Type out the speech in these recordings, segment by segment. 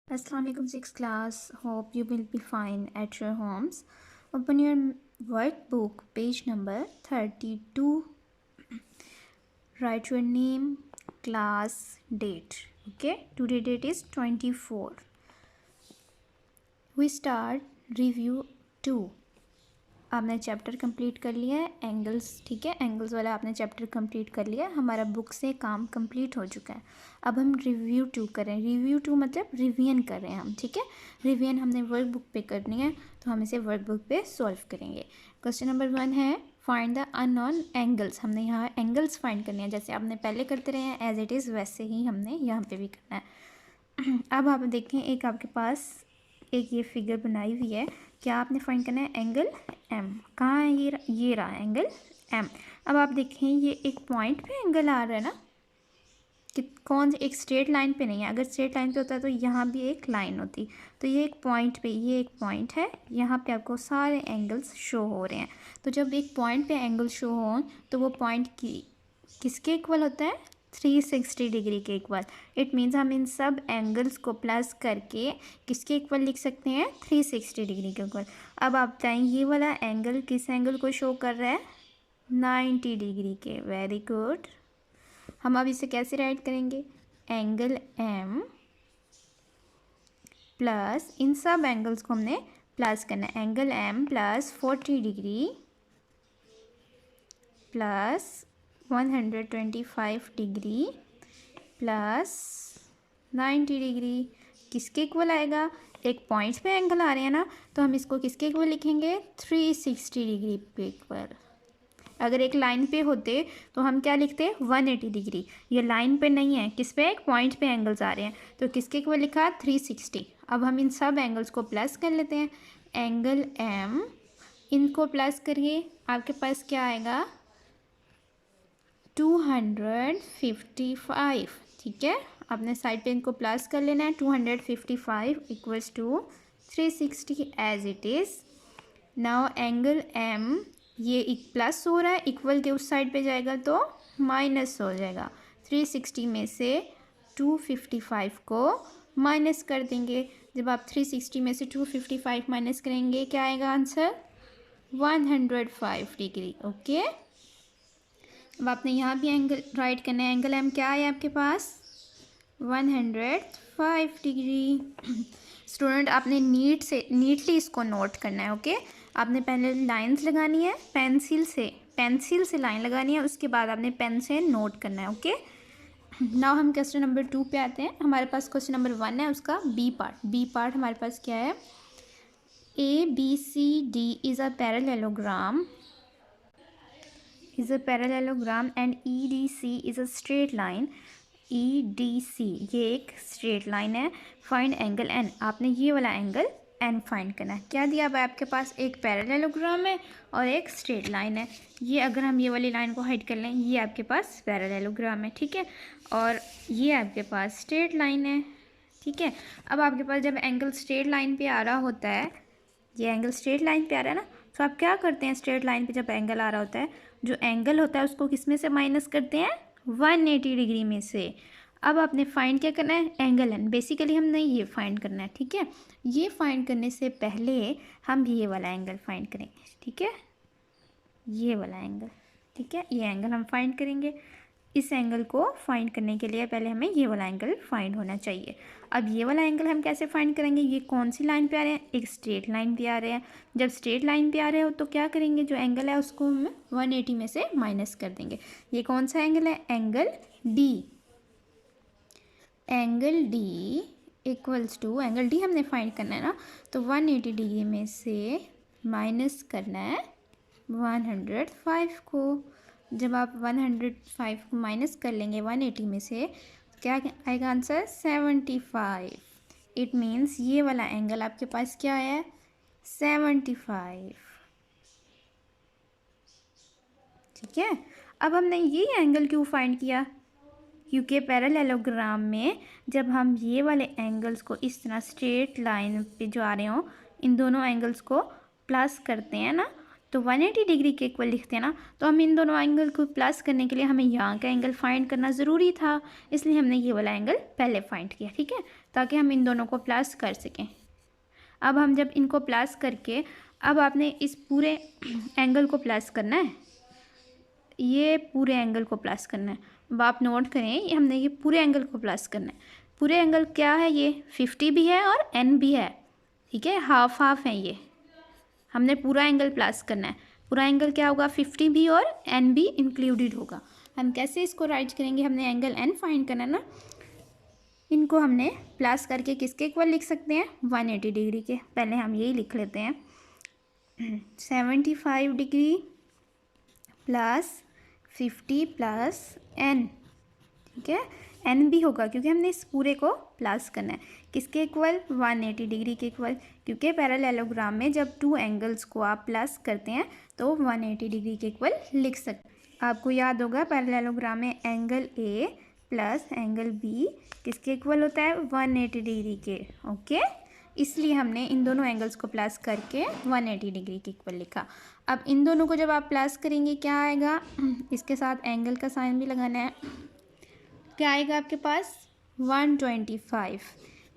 Assalamu alaikum, sixth class. Hope you will be fine at your homes. Open your workbook, page number 32. Write your name, class, date. Okay, today date is 24. We start review 2. आपने chapter complete कर लिया है angles, ठीक है। Angles वाला आपने chapter complete कर लिया है। हमारा बुक से काम कंप्लीट हो चुका है। अब हम रिव्यू 2 करें। रिव्यू 2 मतलब रिवीजन कर रहे हैं हम, ठीक है। रिवीजन हमने वर्क बुक पे करनी है, तो हम इसे वर्क बुक पे सॉल्व करेंगे। क्वेश्चन नंबर 1 है फाइंड द अननोन एंगल्स। हमने यहाँ एंगल्स फाइंड करने हैं, जैसे आपने पहले करते रहे हैं एज इट इज़ वैसे ही हमने यहाँ पर भी करना है। अब आप देखें, एक आपके पास एक ये फिगर बनाई हुई है। क्या आपने फाइंड करना है एंगल एम। कहाँ है ये रहा एंगल एम। अब आप देखें ये एक पॉइंट पे एंगल आ रहा है ना, कि कौन एक स्ट्रेट लाइन पे नहीं है। अगर स्ट्रेट लाइन पे होता तो यहाँ भी एक लाइन होती। तो ये एक पॉइंट पे, ये एक पॉइंट है, यहाँ पे आपको सारे एंगल्स शो हो रहे हैं। तो जब एक पॉइंट पे एंगल शो हो तो वो पॉइंट किसके इक्वल होता है, 360 डिग्री के इक्वल। इट मीन्स हम इन सब एंगल्स को प्लस करके किसके इक्वल लिख सकते हैं, 360 डिग्री के इक्वल। अब आप बताएं ये वाला एंगल किस एंगल को शो कर रहा है, 90 डिग्री के। Very good. हम अब इसे कैसे राइट करेंगे, एंगल एम प्लस इन सब एंगल्स को हमने प्लस करना है। Angle M plus 40 degree plus 125 degree plus 90 degree किसके इक्वल आएगा, एक पॉइंट पे एंगल आ रहे हैं ना, तो हम इसको किसके इक्वल लिखेंगे, 360 डिग्री पे इक्वल। अगर एक लाइन पे होते तो हम क्या लिखते, 180 डिग्री। ये लाइन पे नहीं है, किस पे, एक पॉइंट पे एंगल्स आ रहे हैं, तो किसके इक्वल लिखा, 360। अब हम इन सब एंगल्स को प्लस कर लेते हैं। एंगल एम, इनको प्लस करिए, आपके पास क्या आएगा, 255। ठीक है, आपने साइड पे इनको प्लस कर लेना है। 255 equals to 360 as it is. Now angle M, ये एक प्लस हो रहा है, इक्वल के उस साइड पे जाएगा तो माइनस हो जाएगा। 360 में से 255 को माइनस कर देंगे। जब आप 360 में से 255 माइनस करेंगे क्या आएगा आंसर, 105 डिग्री। ओके, अब आपने यहाँ भी एंगल राइट करना है। एंगल एम क्या है आपके पास, 105 डिग्री। स्टूडेंट आपने नीटली इसको नोट करना है। ओके, आपने पहले लाइंस लगानी है पेंसिल से लाइन लगानी है, उसके बाद आपने पेन से नोट करना है। ओके, नाउ हम क्वेश्चन नंबर 2 पे आते हैं। हमारे पास क्वेश्चन नंबर 1 है, उसका बी पार्ट हमारे पास क्या है, ABCD is a parallelogram and EDC is a straight line। EDC ये एक स्ट्रेट लाइन है। फाइंड एंगल N, आपने ये वाला एंगल N फाइंड करना है। क्या दिया हुआ है आपके पास, एक पैरेललोग्राम है और एक स्ट्रेट लाइन है। ये अगर हम ये वाली लाइन को हाइड कर लें, ये आपके पास पैरेललोग्राम है, ठीक है, और ये आपके पास स्ट्रेट लाइन है, ठीक है। अब आपके पास जब एंगल स्ट्रेट लाइन पे आ रहा होता है, ये एंगल स्ट्रेट लाइन पे आ रहा है ना, तो आप क्या करते हैं, स्ट्रेट लाइन पे जब एंगल आ रहा होता है, जो एंगल होता है उसको किस में से माइनस करते हैं, 180 डिग्री में से। अब आपने फाइंड क्या करना है, एंगल एन। बेसिकली हमने ये फाइंड करना है, ठीक है। ये फाइंड करने से पहले हम ये वाला एंगल फाइंड करेंगे, ठीक है, ये वाला एंगल, ठीक है, ये एंगल हम फाइंड करेंगे। इस एंगल को फाइंड करने के लिए पहले हमें ये वाला एंगल फाइंड होना चाहिए। अब ये वाला एंगल हम कैसे फाइंड करेंगे, ये कौन सी लाइन पे आ रहे हैं, एक स्ट्रेट लाइन पे आ रहे हैं। जब स्ट्रेट लाइन पे आ रहे हो तो क्या करेंगे, जो एंगल है उसको हम 180 में से माइनस कर देंगे। ये कौन सा एंगल है, angle D. Angle D equals to, angle D हमने फाइंड करना है ना, तो 180 डिग्री में से माइनस करना है 105 को। जब आप 105 को माइनस कर लेंगे 180 में से, तो क्या आएगा आंसर, 75। इट मीन्स ये वाला एंगल आपके पास क्या है, 75, ठीक है। अब हमने ये एंगल क्यों फाइंड किया, क्योंकि पैरेललोग्राम में जब हम ये वाले एंगल्स को इस तरह स्ट्रेट लाइन पे जो आ रहे हों, इन दोनों एंगल्स को प्लस करते हैं ना, तो 180 डिग्री के इक्वल लिखते हैं ना, तो हम इन दोनों एंगल को प्लस करने के लिए हमें यहाँ का एंगल फाइंड करना ज़रूरी था, इसलिए हमने ये वाला एंगल पहले फाइंड किया, ठीक है, ताकि हम इन दोनों को प्लस कर सकें। अब हम जब इनको प्लस करके, अब आपने इस पूरे एंगल को प्लस करना है, ये पूरे एंगल को प्लस करना है। अब आप नोट करें, हमने ये पूरे एंगल को प्लस करना है। पूरे एंगल क्या है, ये 50 भी है और n भी है, ठीक है, हाफ हाफ है ये। हमने पूरा एंगल प्लस करना है। पूरा एंगल क्या होगा, 50 भी और n भी इंक्लूडेड होगा। हम कैसे इसको राइट करेंगे, हमने एंगल n फाइंड करना है ना, इनको हमने प्लस करके किसके इक्वल लिख सकते हैं, 180 डिग्री के। पहले हम यही लिख लेते हैं, 75 डिग्री प्लस 50 प्लस n, ठीक है, n भी होगा क्योंकि हमने इस पूरे को प्लस करना है। किसके इक्वल, 180 डिग्री के इक्वल, क्योंकि पैरेललोग्राम में जब टू एंगल्स को आप प्लस करते हैं तो 180 डिग्री के इक्वल लिख सकते हैं। आपको याद होगा पैरेललोग्राम में angle A plus angle B किसके इक्वल होता है, 180 डिग्री के। ओके, इसलिए हमने इन दोनों एंगल्स को प्लस करके 180 डिग्री के इक्वल लिखा। अब इन दोनों को जब आप प्लस करेंगे क्या आएगा, इसके साथ एंगल का साइन भी लगाना है, क्या आएगा आपके पास, 125।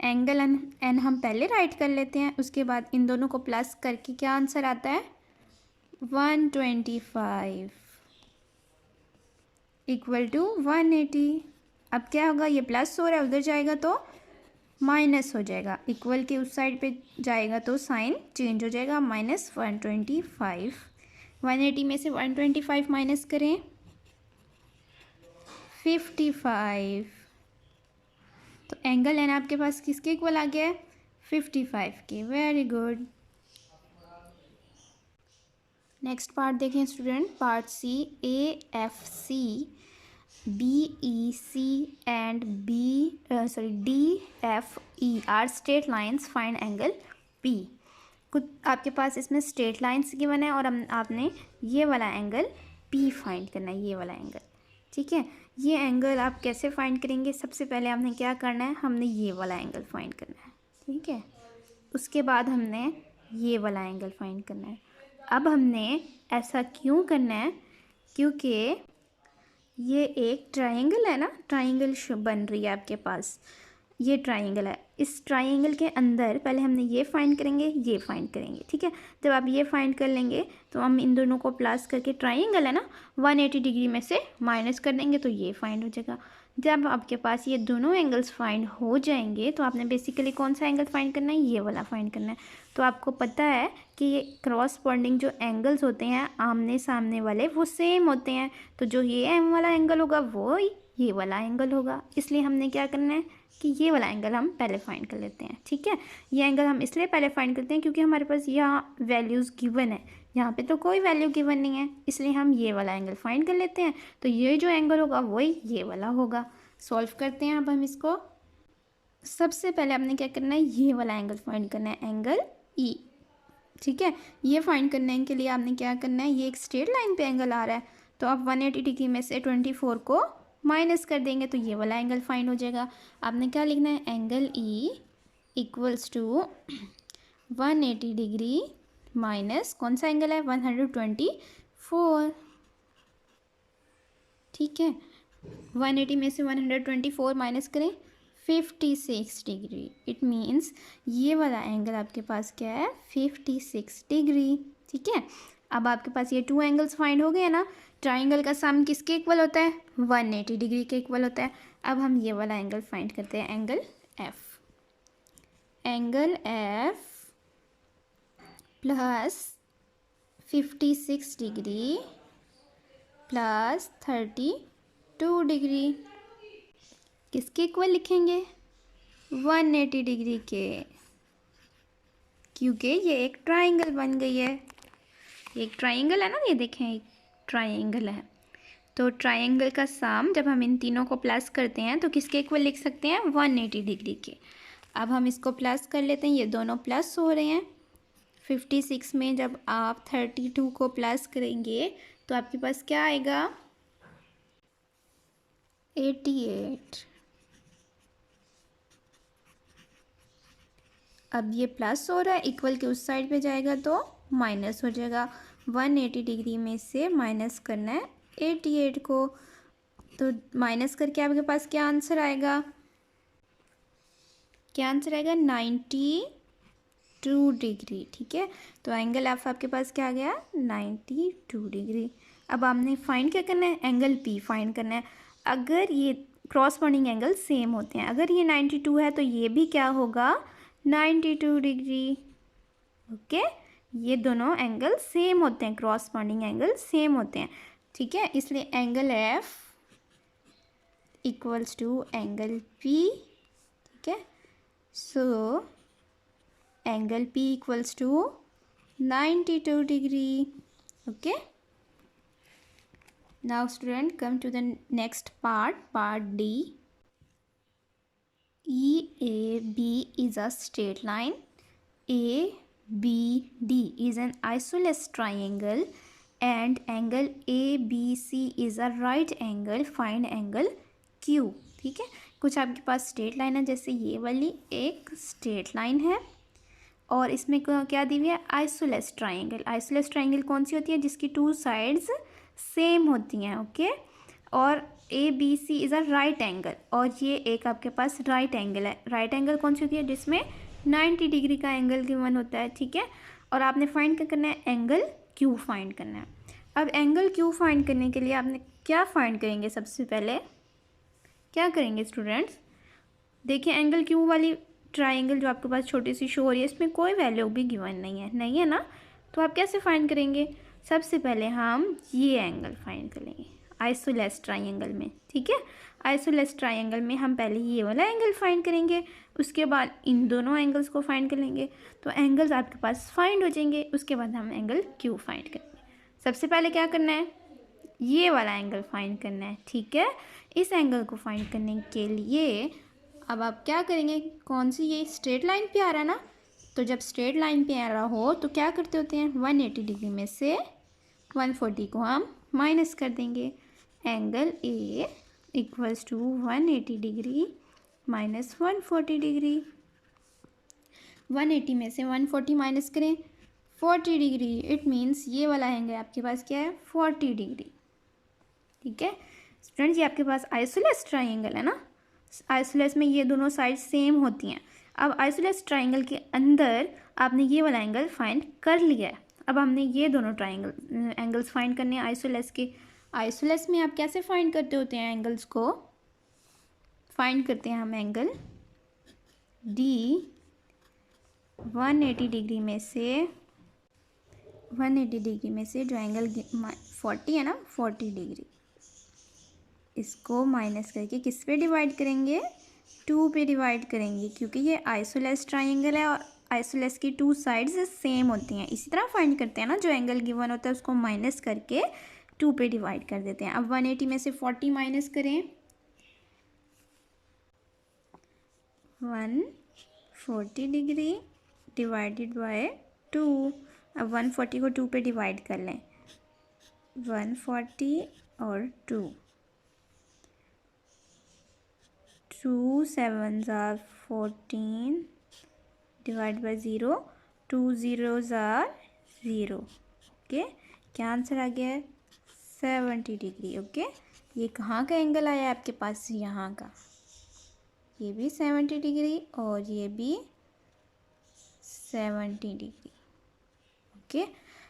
एंगल एन हम पहले राइट कर लेते हैं, उसके बाद इन दोनों को प्लस करके क्या आंसर आता है, 125 इक्वल टू 180। अब क्या होगा, ये प्लस हो रहा है, उधर जाएगा तो माइनस हो जाएगा, इक्वल के उस साइड पे जाएगा तो साइन चेंज हो जाएगा, -125। 180 में से 125 माइनस करें, 55। तो एंगल एन आपके पास किसके इक्वल आ गया है, 55 के। Very good. नेक्स्ट पार्ट देखें student, part C, AFC, BEC and DFE are straight lines, find angle P। कुछ आपके पास इसमें स्ट्रेट लाइन्स गिवन है और आपने ये वाला एंगल P फाइंड करना है, ये वाला एंगल, ठीक है। ये एंगल आप कैसे फाइंड करेंगे, सबसे पहले हमने क्या करना है, हमने ये वाला एंगल फाइंड करना है, ठीक है। उसके बाद हमने ये वाला एंगल फाइंड करना है। अब हमने ऐसा क्यों करना है, क्योंकि ये एक ट्रायंगल है ना, ट्रायंगल बन रही है आपके पास, ये ट्रायंगल है। इस ट्रायंगल के अंदर पहले हमने ये फाइंड करेंगे, ये फाइंड करेंगे, ठीक है। जब आप ये फाइंड कर लेंगे तो हम इन दोनों को प्लस करके, ट्रायंगल है ना, 180 डिग्री में से माइनस कर देंगे तो ये फाइंड हो जाएगा। जब आपके पास ये दोनों एंगल्स फाइंड हो जाएंगे तो आपने बेसिकली कौन सा एंगल फाइंड करना है, ये वाला फाइंड करना है। तो आपको पता है कि ये क्रॉसपोंडिंग जो एंगल्स होते हैं आमने सामने वाले, वो सेम होते हैं। तो जो ये एम वाला एंगल होगा वो ये वाला एंगल होगा, इसलिए हमने क्या करना है कि ये वाला एंगल हम पहले फाइंड कर लेते हैं, ठीक है। ये एंगल हम इसलिए पहले फाइंड करते हैं क्योंकि हमारे पास यहाँ वैल्यूज़ गिवन है, यहाँ पे तो कोई वैल्यू गिवन नहीं है, इसलिए हम ये वाला एंगल फाइंड कर लेते हैं। तो ये जो एंगल होगा वही ये वाला होगा। सॉल्व करते हैं अब हम इसको। सबसे पहले आपने क्या करना है, ये वाला एंगल फाइंड करना है, एंगल E, ठीक है। ये फाइंड करने के लिए आपने क्या करना है, ये एक स्ट्रेट लाइन पे एंगल आ रहा है तो आप 180 डिग्री में से 24 को माइनस कर देंगे तो ये वाला एंगल फाइंड हो जाएगा। आपने क्या लिखना है, angle E equals to 180 degree minus कौन सा एंगल है, 124, ठीक है। 180 में से 124 माइनस करें, 56 डिग्री। इट मीन्स ये वाला एंगल आपके पास क्या है, 56 डिग्री, ठीक है। अब आपके पास ये टू एंगल्स फाइंड हो गए ना। ट्राइंगल का सम किसके इक्वल होता है, 180 डिग्री के इक्वल होता है। अब हम ये वाला एंगल फाइंड करते हैं, angle F। Angle F plus 56 degree plus 32 degree किसके इक्वल लिखेंगे, 180 डिग्री के, क्योंकि ये एक ट्राइंगल बन गई है। एक ट्राइंगल है ना, ये देखें एक ट्राइंगल है। तो ट्राइंगल का सम जब हम इन तीनों को प्लस करते हैं तो किसके इक्वल लिख सकते हैं, 180 डिग्री के। अब हम इसको प्लस कर लेते हैं, ये दोनों प्लस हो रहे हैं। 56 में जब आप 32 को प्लस करेंगे तो आपके पास क्या आएगा, 88। अब ये प्लस हो रहा है, इक्वल के उस साइड पे जाएगा तो माइनस हो जाएगा। 180 डिग्री में से माइनस करना है 88 को, तो माइनस करके आपके पास क्या आंसर आएगा, क्या आंसर आएगा 92 डिग्री। ठीक है, तो एंगल एफ आपके पास क्या आ गया 92 डिग्री। अब आपने फाइंड क्या करना है, एंगल पी फाइंड करना है। अगर ये क्रॉसपॉन्डिंग एंगल सेम होते हैं, अगर ये 92 है तो ये भी क्या होगा 92 डिग्री। ओके, ये दोनों एंगल सेम होते हैं, क्रॉसपॉन्डिंग एंगल सेम होते हैं। ठीक है, इसलिए angle F equals to angle P. ठीक है, so angle P equals to 92 degree. Okay, now student come to the next part D. EAB is a straight line. ABD is an isosceles triangle and angle ABC is a right angle. Find angle Q. ठीक है, कुछ आपके पास straight line है, जैसे ये वाली एक straight line है और इसमें क्या दी हुई है आइसोलेस ट्राइंगल। आइसोलेस ट्राइंगल कौन सी होती है, जिसकी टू साइड्स सेम होती हैं। ओके, और A B C is a right angle, और ये एक आपके पास राइट एंगल है। राइट एंगल कौन सी होती है, जिसमें 90 डिग्री का एंगल गिवन होता है। ठीक है, और आपने फाइंड क्या करना है, एंगल क्यू फाइंड करना है। अब एंगल क्यू फाइंड करने के लिए आपने क्या फाइंड करेंगे, सबसे पहले क्या करेंगे स्टूडेंट्स, देखिए एंगल क्यू वाली ट्राइंगल जो आपके पास छोटी सी शो हो रही है, इसमें कोई वैल्यू भी गिवन नहीं है ना, तो आप कैसे फाइंड करेंगे, सबसे पहले हम ये एंगल फाइंड करेंगे आइसोलेस ट्राइंगल में। ठीक है, आइसोलेस ट्राइंगल में हम पहले ये वाला एंगल फाइंड करेंगे, उसके बाद इन दोनों एंगल्स को फाइंड कर लेंगे, तो एंगल्स आपके पास फाइंड हो जाएंगे। उसके बाद हम एंगल क्यू फाइंड करेंगे। सबसे पहले क्या करना है, ये वाला एंगल फाइंड करना है। ठीक है, इस एंगल को फाइंड करने के लिए अब आप क्या करेंगे, कौन सी ये स्ट्रेट लाइन पे आ रहा है ना, तो जब स्ट्रेट लाइन पे आ रहा हो तो क्या करते होते हैं, 180 डिग्री में से 140 को हम माइनस कर देंगे। Angle A equals to 180 degree minus 140 degree. 180 में से 140 माइनस करें 40 डिग्री, इट मीन्स ये वाला एंगल आपके पास क्या है 40 डिग्री। ठीक है स्टूडेंट्स, ये आपके पास आइसोलेस ट्राइंगल है ना, आइसोलेस में ये दोनों साइड सेम होती हैं। अब आइसोलेस ट्राइंगल के अंदर आपने ये वाला एंगल फाइंड कर लिया है। अब हमने ये दोनों ट्राइंगल एंगल्स फाइंड करने हैं आइसोलेस के। आइसोलेस में आप कैसे फाइंड करते होते हैं, एंगल्स को फाइंड करते हैं हम एंगल डी 180 डिग्री में से 180 डिग्री में से जो एंगल 40 है ना 40 डिग्री, इसको माइनस करके किस पे डिवाइड करेंगे, 2 पे डिवाइड करेंगे, क्योंकि ये आइसोलेस ट्राइंगल है और आइसोलेस की टू साइड्स सेम होती हैं। इसी तरह फाइंड करते हैं ना, जो एंगल गिवन होता है उसको माइनस करके 2 पे डिवाइड कर देते हैं। अब 180 में से 40 माइनस करें, 140 डिग्री डिवाइडेड बाय 2। अब 140 को 2 पे डिवाइड कर लें, 140 और 2 7s are 14 divided by 0, 2 zeros are 0। Okay, क्या आंसर आ गया है 70 डिग्री। ओके, ये कहाँ का एंगल आया है आपके पास, यहाँ का, ये भी 70 डिग्री और ये भी 70 डिग्री। ओके,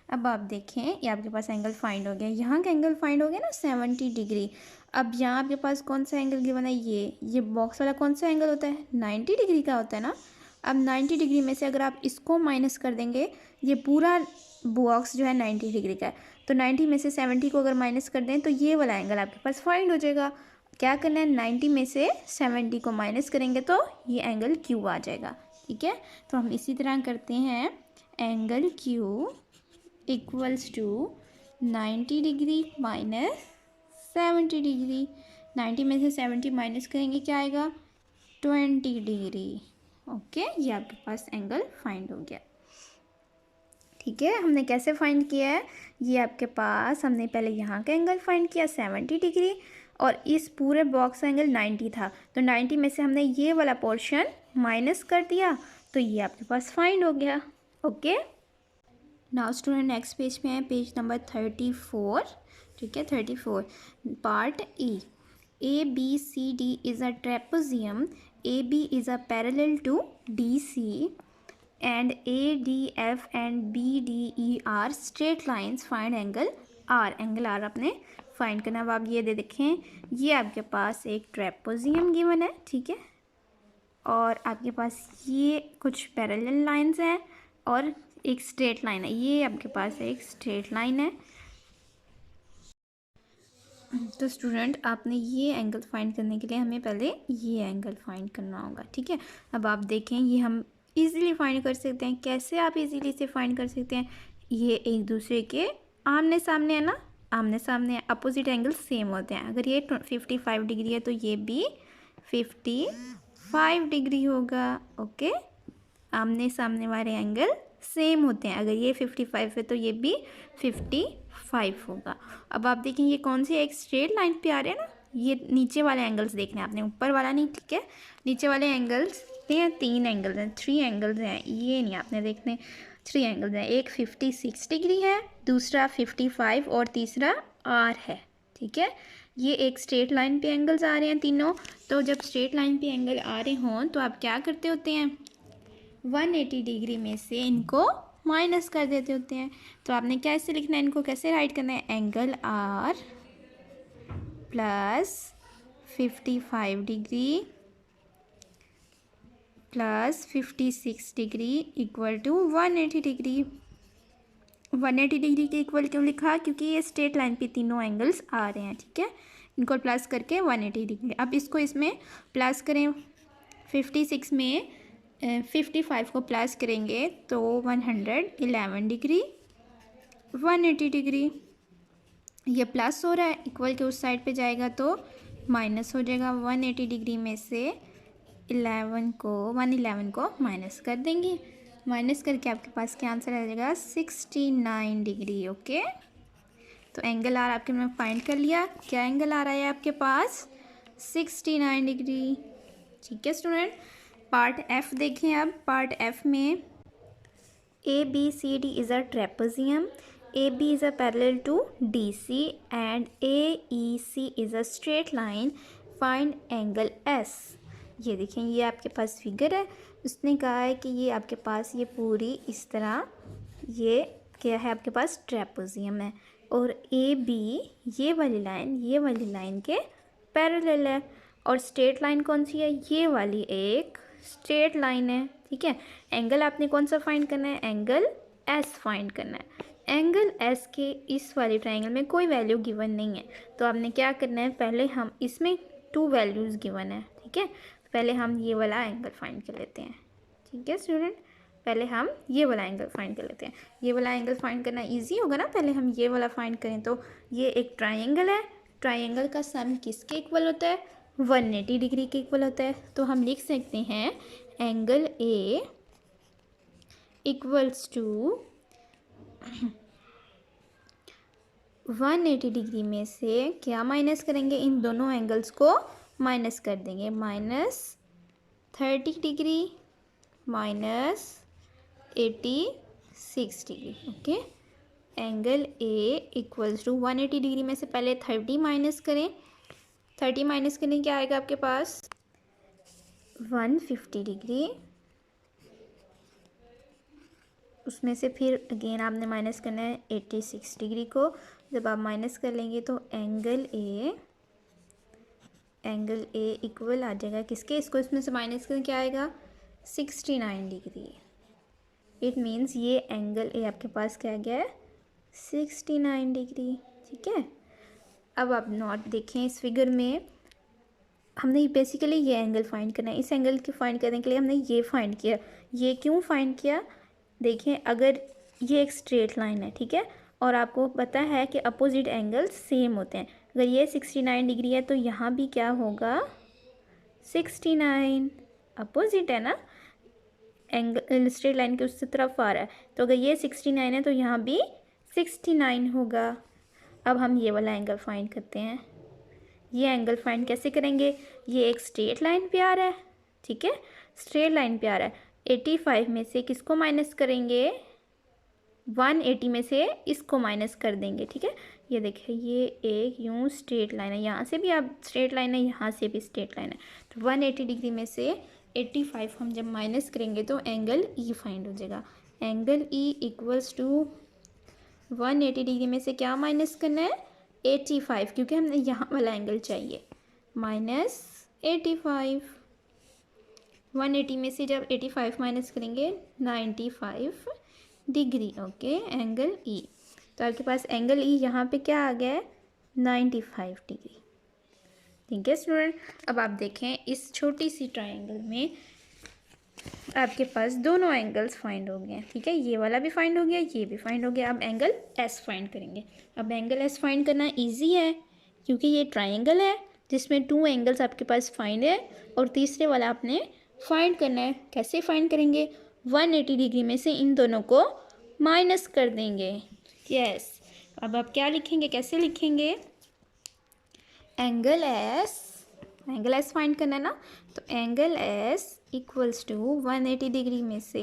अब आप देखें ये आपके पास एंगल फाइंड हो गया, यहाँ का एंगल फाइंड हो गया ना 70 डिग्री। अब यहाँ आपके पास कौन सा एंगल गिवन है, ये बॉक्स वाला कौन सा एंगल होता है 90 डिग्री का होता है ना। अब 90 डिग्री में से अगर आप इसको माइनस कर देंगे, ये पूरा बॉक्स जो है 90 डिग्री का है, तो 90 में से 70 को अगर माइनस कर दें तो ये वाला एंगल आपके पास फाइंड हो जाएगा। क्या करना है, 90 में से 70 को माइनस करेंगे तो ये एंगल क्यू आ जाएगा। ठीक है, तो हम इसी तरह करते हैं, angle Q equals to 90 degree minus 70 degree. 90 में से 70 माइनस करेंगे क्या आएगा 20 डिग्री। ओके, ये आपके पास एंगल फाइंड हो गया। ठीक है, हमने कैसे फाइंड किया है, ये आपके पास हमने पहले यहाँ का एंगल फाइंड किया 70 डिग्री और इस पूरे बॉक्स का एंगल 90 था, तो 90 में से हमने ये वाला पोर्शन माइनस कर दिया, तो ये आपके पास फाइंड हो गया। Okay, now student next page पे हैं, पेज नंबर 34। ठीक है, 34 part A B C D is a trapezium A B is a parallel to D C and A D F and B D E are straight lines, find angle R. Angle R आपने find करना। अब आप ये दे देखें, ये आपके पास एक trapezium given है, ठीक है, और आपके पास ये कुछ पैरेलल लाइंस हैं और एक स्ट्रेट लाइन है। ये आपके पास एक स्ट्रेट लाइन है। तो स्टूडेंट आपने ये एंगल फाइंड करने के लिए हमें पहले ये एंगल फाइंड करना होगा, ठीक है। अब आप देखें, ये हम इजीली फाइंड कर सकते हैं। कैसे आप इजीली इसे फाइंड कर सकते हैं? ये एक दूसरे के आमने सामने है ना, आमने सामने है, अपोजिट एंगल सेम होते हैं। अगर ये 55 डिग्री है तो ये भी 55 डिग्री होगा, ओके। आमने सामने वाले एंगल सेम होते हैं। अगर ये 55 है तो ये भी 55 होगा। अब आप देखें, ये कौन सी एक स्ट्रेट लाइन पे आ रहे हैं ना, ये नीचे वाले एंगल्स देखने हैं आपने, ऊपर वाला नहीं, ठीक है। नीचे वाले एंगल्स हैं, 3 एंगल्स हैं, 3 एंगल्स हैं, ये नहीं आपने देखने, 3 एंगल्स हैं। एक 56 डिग्री है, दूसरा 55 और तीसरा आर है, ठीक है। ये एक स्ट्रेट लाइन पे एंगल्स आ रहे हैं तीनों। तो जब स्ट्रेट लाइन पे एंगल आ रहे हों तो आप क्या करते होते हैं? 180 डिग्री में से इनको माइनस कर देते होते हैं। तो आपने कैसे लिखना है, इनको कैसे राइट करना है? Angle R plus 55 degree plus 56 degree equal to 180 degree. 180 degree के इक्वल क्यों लिखा? क्योंकि ये स्ट्रेट लाइन पे तीनों एंगल्स आ रहे हैं, ठीक है। इनको प्लस करके 180 डिग्री। अब इसको इसमें प्लस करें, 56 में 55 को प्लस करेंगे तो 111 डिग्री, 180 डिग्री। ये प्लस हो रहा है, इक्वल के उस साइड पे जाएगा तो माइनस हो जाएगा। 180 डिग्री में से 111 को माइनस कर देंगे। माइनस करके आपके पास क्या आंसर आ जाएगा? 69 डिग्री, ओके। तो एंगल आर आपके मैंने फाइंड कर लिया। क्या एंगल आ रहा है आपके पास? 69 डिग्री, ठीक है स्टूडेंट। पार्ट एफ देखें। अब पार्ट एफ में A B C D is a trapezium, A B is a parallel to D C and A E C is a straight line, find angle S. ये देखें, ये आपके पास figure है। उसने कहा है कि ये आपके पास ये पूरी इस तरह, ये क्या है आपके पास? ट्रेपेजियम है। और ए बी ये वाली लाइन के पैरेलल है। और स्ट्रेट लाइन कौन सी है? ये वाली एक स्ट्रेट लाइन है, ठीक है। एंगल आपने कौन सा फाइंड करना है? एंगल एस फाइंड करना है। एंगल एस के इस वाले ट्राइंगल में कोई वैल्यू गिवन नहीं है, तो आपने क्या करना है? पहले हम इसमें 2 वैल्यूज़ गिवन है, ठीक है। पहले हम ये वाला एंगल फाइंड कर लेते हैं, ठीक है स्टूडेंट। पहले हम ये वाला एंगल फाइंड कर लेते हैं। ये वाला एंगल फाइंड करना इजी होगा ना। पहले हम ये वाला फाइंड करें तो ये एक ट्राइंगल है। ट्राइंगल का सम किसके इक्वल होता है? 180 डिग्री के इक्वल होता है। तो हम लिख सकते हैं angle A equals to 180 degree में से क्या माइनस करेंगे? इन दोनों एंगल्स को माइनस कर देंगे। -30 degree minus 86 degree, okay. Angle A equals to 180 degree में से पहले 30 माइनस करें। 30 माइनस करने क्या आएगा आपके पास? 150 डिग्री। उसमें से फिर अगेन आपने माइनस करना है 86 डिग्री को। जब आप माइनस कर लेंगे तो एंगल ए इक्वल आ जाएगा किसके? इसको इसमें से माइनस करके क्या आएगा? 69 डिग्री। इट मीन्स ये एंगल ए आपके पास क्या आ गया है? 69 डिग्री, ठीक है। अब आप नोट देखें, इस फिगर में हमने बेसिकली ये एंगल फाइंड करना है। इस एंगल को फाइंड करने के लिए हमने ये फाइंड किया। ये क्यों फाइंड किया? देखें, अगर ये एक स्ट्रेट लाइन है, ठीक है, और आपको पता है कि अपोजिट एंगल्स सेम होते हैं। अगर ये 69 डिग्री है तो यहाँ भी क्या होगा? 69। अपोजिट है ना, एंगल स्ट्रेट लाइन के उससे तरफ आ रहा है। तो अगर ये 69 है तो यहाँ भी 69 होगा। अब हम ये वाला एंगल फाइंड करते हैं। ये एंगल फाइंड कैसे करेंगे? ये एक स्ट्रेट लाइन पे आ रहा है, ठीक है, स्ट्रेट लाइन पे आ रहा है। 85 में से किसको माइनस करेंगे? 180 में से इसको माइनस कर देंगे, ठीक है। ये देखिए ये एक यूँ स्ट्रेट लाइन है, यहाँ से भी आप स्ट्रेट लाइन है, यहाँ से भी स्ट्रेट लाइन है। तो 180 डिग्री में से 85 हम जब माइनस करेंगे तो एंगल ई फाइंड हो जाएगा। Angle E equals to 180 degree में से क्या माइनस करना है, 85, क्योंकि हमने यहाँ वाला एंगल चाहिए, माइनस 85। 180 में से जब 85 माइनस करेंगे 95 डिग्री, ओके, एंगल ई। तो आपके पास एंगल ई यहाँ पे क्या आ गया है, 95 डिग्री, ठीक है स्टूडेंट। अब आप देखें इस छोटी सी ट्राइंगल में आपके पास दोनों एंगल्स फाइंड हो गए हैं, ठीक है। ये वाला भी फाइंड हो गया, ये भी फाइंड हो गया। अब एंगल एस फाइंड करेंगे। अब एंगल एस फाइंड करना इजी है, क्योंकि ये ट्राइंगल है जिसमें 2 एंगल्स आपके पास फाइंड है और तीसरे वाला आपने फाइंड करना है। कैसे फाइंड करेंगे, 180 डिग्री में से इन दोनों को माइनस कर देंगे, यस। अब आप क्या लिखेंगे, कैसे लिखेंगे, एंगल एस फाइंड करना है ना, तो angle S equals to 180 degree में से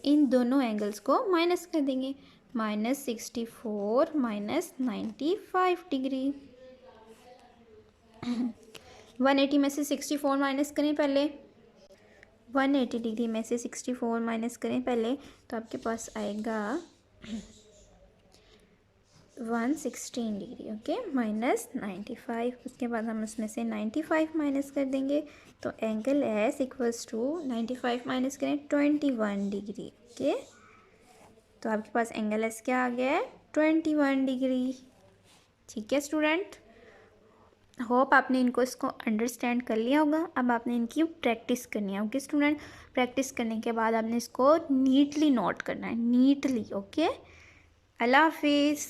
इन दोनों एंगल्स को माइनस कर देंगे, -64 माइनस 95 डिग्री। 180 में से 64 माइनस करें पहले, 180 डिग्री में से 64 माइनस करें पहले, तो आपके पास आएगा 116 डिग्री, ओके, माइनस 95। उसके बाद हम उसमें से 95 माइनस कर देंगे, तो angle S equals to 95 minus करें 21 डिग्री, ओके। तो आपके पास एंगल एस क्या आ गया है, 21 डिग्री, ठीक है स्टूडेंट। होप आपने इसको अंडरस्टैंड कर लिया होगा। अब आपने इनकी प्रैक्टिस करनी है, ओके स्टूडेंट। प्रैक्टिस करने के बाद आपने इसको नीटली नोट करना है, नीटली, ओके। अल्लाह हाफिज़।